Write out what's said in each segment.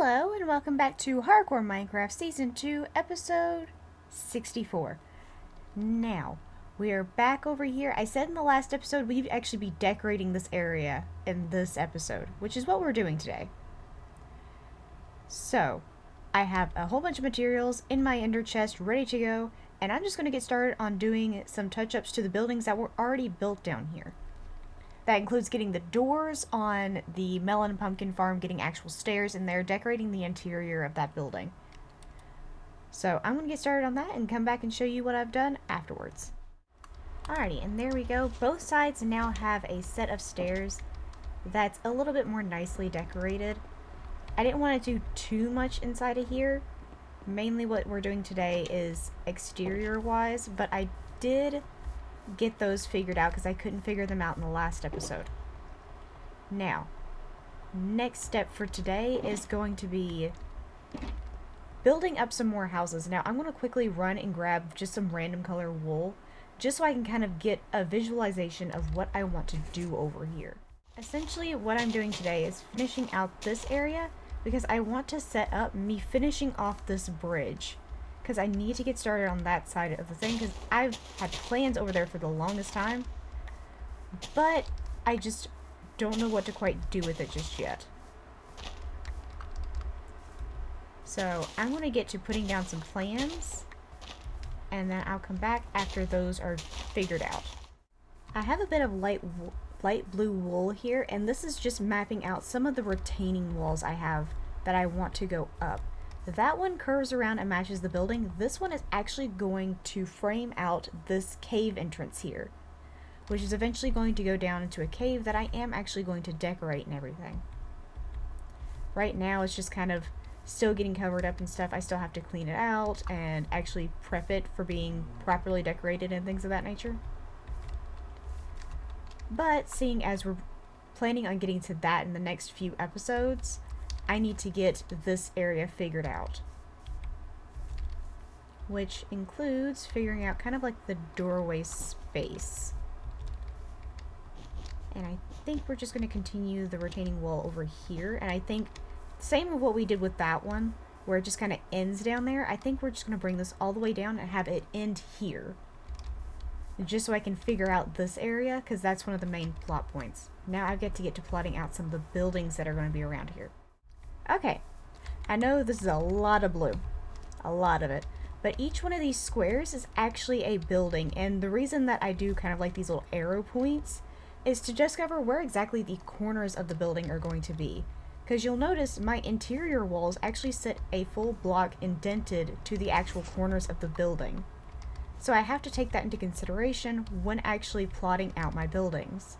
Hello and welcome back to Hardcore Minecraft Season 2, Episode 64. Now, we are back over here. I said in the last episode we'd actually be decorating this area in this episode, which is what we're doing today. So, I have a whole bunch of materials in my ender chest ready to go, and I'm just going to get started on doing some touch-ups to the buildings that were already built down here. That includes getting the doors on the melon and pumpkin farm, getting actual stairs in there, decorating the interior of that building. So I'm going to get started on that and come back and show you what I've done afterwards. Alrighty, and there we go. Both sides now have a set of stairs that's a little bit more nicely decorated. I didn't want to do too much inside of here. Mainly what we're doing today is exterior-wise, but I did get those figured out because I couldn't figure them out in the last episode. Now, next step for today is going to be building up some more houses. Now, I'm going to quickly run and grab just some random color wool just so I can kind of get a visualization of what I want to do over here. Essentially, what I'm doing today is finishing out this area because I want to set up me finishing off this bridge. Because I need to get started on that side of the thing, because I've had plans over there for the longest time, but I just don't know what to quite do with it just yet. So I'm going to get to putting down some plans, and then I'll come back after those are figured out. I have a bit of light blue wool here, and this is just mapping out some of the retaining walls I have that I want to go up. That one curves around and matches the building. This one is actually going to frame out this cave entrance here, which is eventually going to go down into a cave that I am actually going to decorate and everything. Right now it's just kind of still getting covered up and stuff. I still have to clean it out and actually prep it for being properly decorated and things of that nature. But seeing as we're planning on getting to that in the next few episodes, I need to get this area figured out, which includes figuring out kind of like the doorway space. And I think we're just going to continue the retaining wall over here, and I think same with what we did with that one where it just kind of ends down there. I think we're just going to bring this all the way down and have it end here, just so I can figure out this area, because that's one of the main plot points. Now I get to plotting out some of the buildings that are going to be around here. Okay, I know this is a lot of blue, a lot of it, but each one of these squares is actually a building, and the reason that I do kind of like these little arrow points is to discover where exactly the corners of the building are going to be, because you'll notice my interior walls actually sit a full block indented to the actual corners of the building, so I have to take that into consideration when actually plotting out my buildings.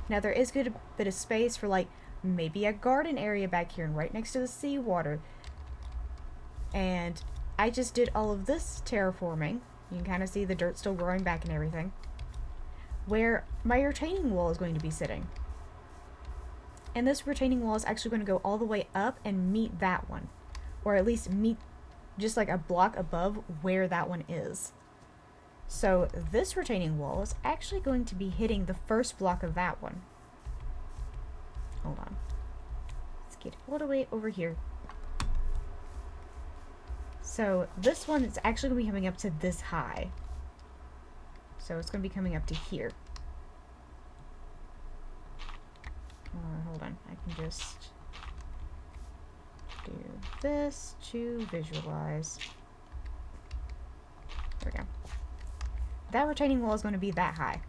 Now there is a good bit of space for like maybe a garden area back here and right next to the seawater. And I just did all of this terraforming. You can kind of see the dirt still growing back and everything, where my retaining wall is going to be sitting. And this retaining wall is actually going to go all the way up and meet that one, or at least meet just like a block above where that one is. So this retaining wall is actually going to be hitting the first block of that one. Hold on. Let's get all the way over here. So this one is actually going to be coming up to this high. So it's going to be coming up to here. Hold on. I can just do this to visualize. There we go. That retaining wall is going to be that high.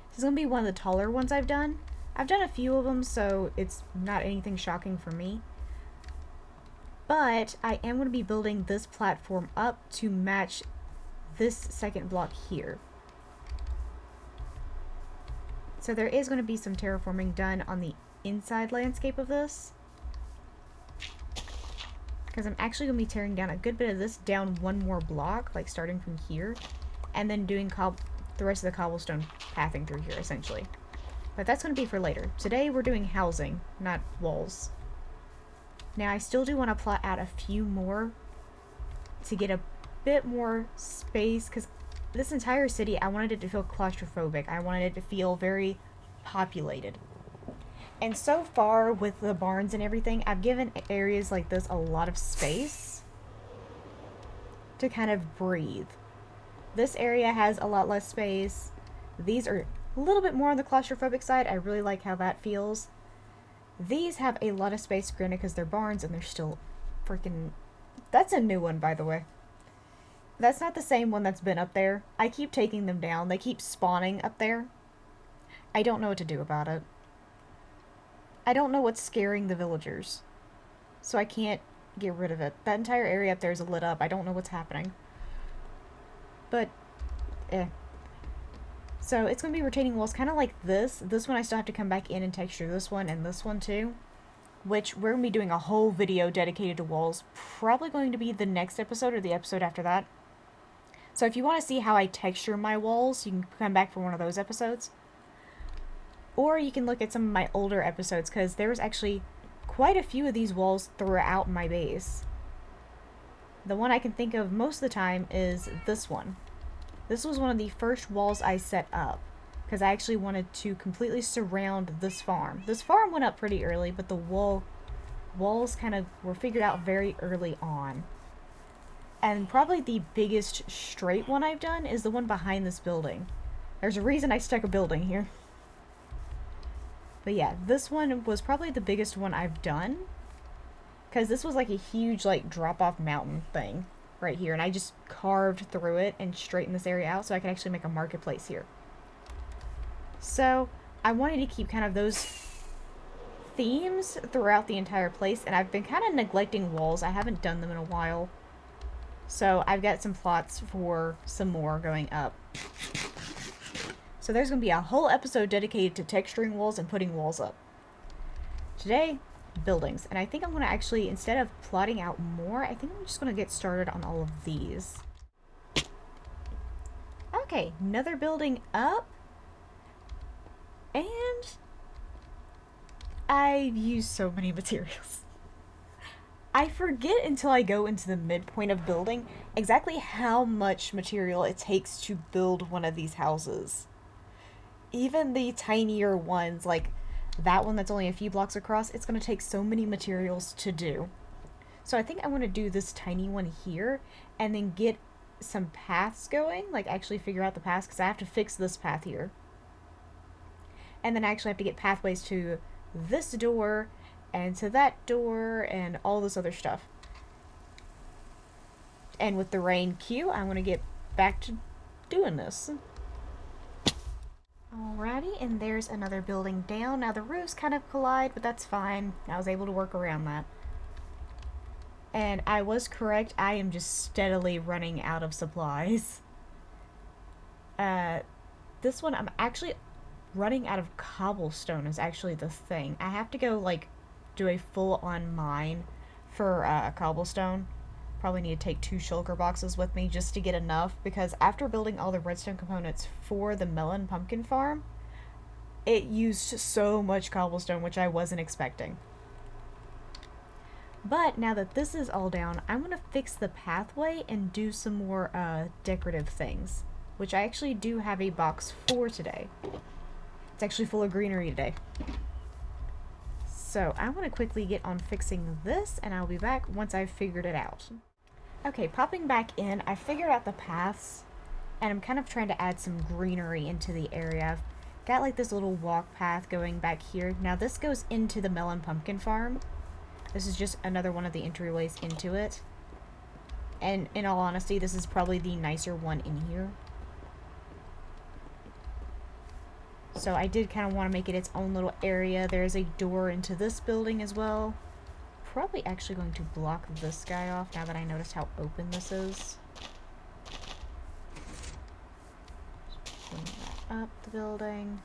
This is going to be one of the taller ones I've done. I've done a few of them, so it's not anything shocking for me. But I am going to be building this platform up to match this second block here. So there is going to be some terraforming done on the inside landscape of this, because I'm actually going to be tearing down a good bit of this down one more block, like starting from here, and then doing the rest of the cobblestone pathing through here, essentially. But that's going to be for later. Today we're doing housing, not walls. Now I still do want to plot out a few more to get a bit more space, because this entire city, I wanted it to feel claustrophobic. I wanted it to feel very populated. And so far with the barns and everything, I've given areas like this a lot of space to kind of breathe. This area has a lot less space. These are a little bit more on the claustrophobic side. I really like how that feels. These have a lot of space, granted, because they're barns and they're still freaking... That's a new one, by the way. That's not the same one that's been up there. I keep taking them down. They keep spawning up there. I don't know what to do about it. I don't know what's scaring the villagers. So I can't get rid of it. That entire area up there is lit up. I don't know what's happening. But, So it's going to be retaining walls kind of like this. This one I still have to come back in and texture this one and this one too. Which we're going to be doing a whole video dedicated to walls. Probably going to be the next episode or the episode after that. So if you want to see how I texture my walls, you can come back for one of those episodes. Or you can look at some of my older episodes, because there was actually quite a few of these walls throughout my base. The one I can think of most of the time is this one. This was one of the first walls I set up, because I actually wanted to completely surround this farm. This farm went up pretty early, but the walls kind of were figured out very early on. And probably the biggest straight one I've done is the one behind this building. There's a reason I stuck a building here. But yeah, this one was probably the biggest one I've done. Because this was like a huge like drop-off mountain thing right here. And I just carved through it and straightened this area out so I could actually make a marketplace here. So I wanted to keep kind of those themes throughout the entire place. And I've been kind of neglecting walls. I haven't done them in a while. So I've got some plots for some more going up. So there's going to be a whole episode dedicated to texturing walls and putting walls up. Today, buildings. And I think I'm going to actually, instead of plotting out more, I think I'm just going to get started on all of these. Okay, another building up. And I've used so many materials. I forget until I go into the midpoint of building exactly how much material it takes to build one of these houses. Even the tinier ones, like that one that's only a few blocks across, it's going to take so many materials to do. So I think I want to do this tiny one here and then get some paths going, like actually figure out the paths, because I have to fix this path here. And then I actually have to get pathways to this door and to that door and all this other stuff. And with the rain queue, I want to get back to doing this. Alrighty, and there's another building down. Now the roofs kind of collide, but that's fine. I was able to work around that. And I was correct, I am just steadily running out of supplies. This one, I'm actually running out of cobblestone is actually the thing. I have to go, like, do a full-on mine for cobblestone. Probably need to take 2 shulker boxes with me just to get enough, because after building all the redstone components for the melon pumpkin farm, it used so much cobblestone, which I wasn't expecting. But now that this is all down, I'm going to fix the pathway and do some more decorative things, which I actually do have a box for today. It's actually full of greenery today. So I want to quickly get on fixing this, and I'll be back once I've figured it out. Okay, popping back in, I figured out the paths, and I'm kind of trying to add some greenery into the area. I've got like this little walk path going back here. Now this goes into the melon pumpkin farm. This is just another one of the entryways into it. And in all honesty, this is probably the nicer one in here. So I did kind of want to make it its own little area. There's a door into this building as well. Probably actually going to block this guy off now that I noticed how open this is. Just bring that up the building.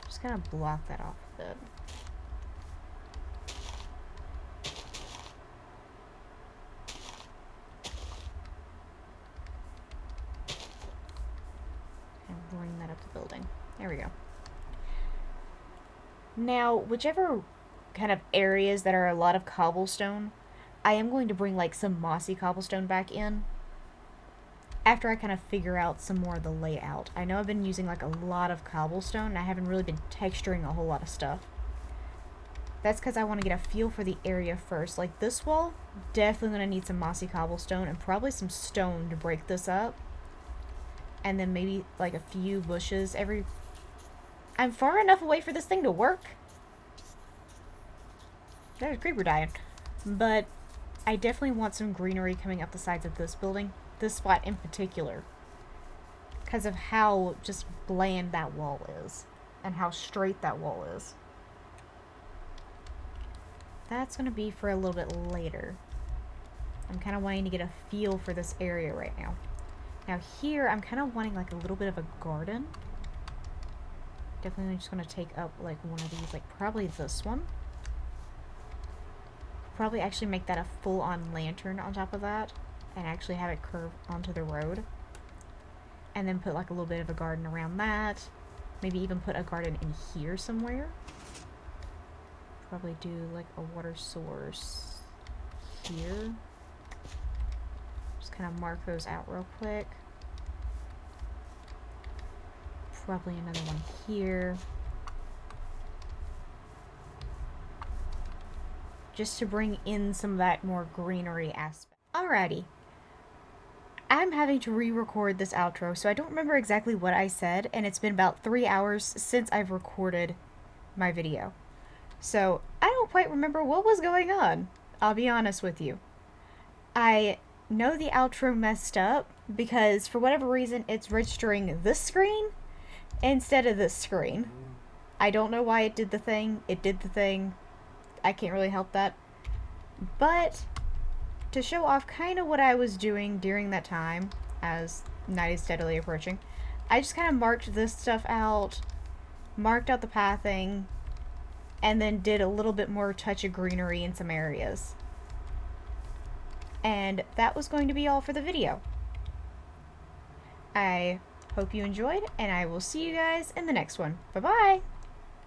Just kind of block that off a bit. And bring that up the building. There we go. Now, whichever kind of areas that are a lot of cobblestone, I am going to bring like some mossy cobblestone back in after I kind of figure out some more of the layout. I know I've been using like a lot of cobblestone and I haven't really been texturing a whole lot of stuff. That's because I want to get a feel for the area first. Like this wall, definitely going to need some mossy cobblestone and probably some stone to break this up. And then maybe like a few bushes every... I'm far enough away for this thing to work. There's a creeper dying. But I definitely want some greenery coming up the sides of this building. This spot in particular. Because of how just bland that wall is. And how straight that wall is. That's going to be for a little bit later. I'm kind of wanting to get a feel for this area right now. Now here, I'm kind of wanting like a little bit of a garden. Definitely just going to take up like one of these, like probably this one. Probably actually make that a full-on lantern on top of that. And actually have it curve onto the road. And then put like a little bit of a garden around that. Maybe even put a garden in here somewhere. Probably do like a water source here. Just kind of mark those out real quick. Probably another one here. Just to bring in some of that more greenery aspect. Alrighty. I'm having to re-record this outro, so I don't remember exactly what I said, and it's been about 3 hours since I've recorded my video. So, I don't quite remember what was going on. I'll be honest with you. I know the outro messed up because for whatever reason it's registering this screen instead of this screen. I don't know why it did the thing. It did the thing. I can't really help that. But to show off kind of what I was doing during that time as night is steadily approaching, I just kind of marked this stuff out, marked out the pathing, and then did a little bit more touch of greenery in some areas. And that was going to be all for the video. I hope you enjoyed, and I will see you guys in the next one. Bye-bye!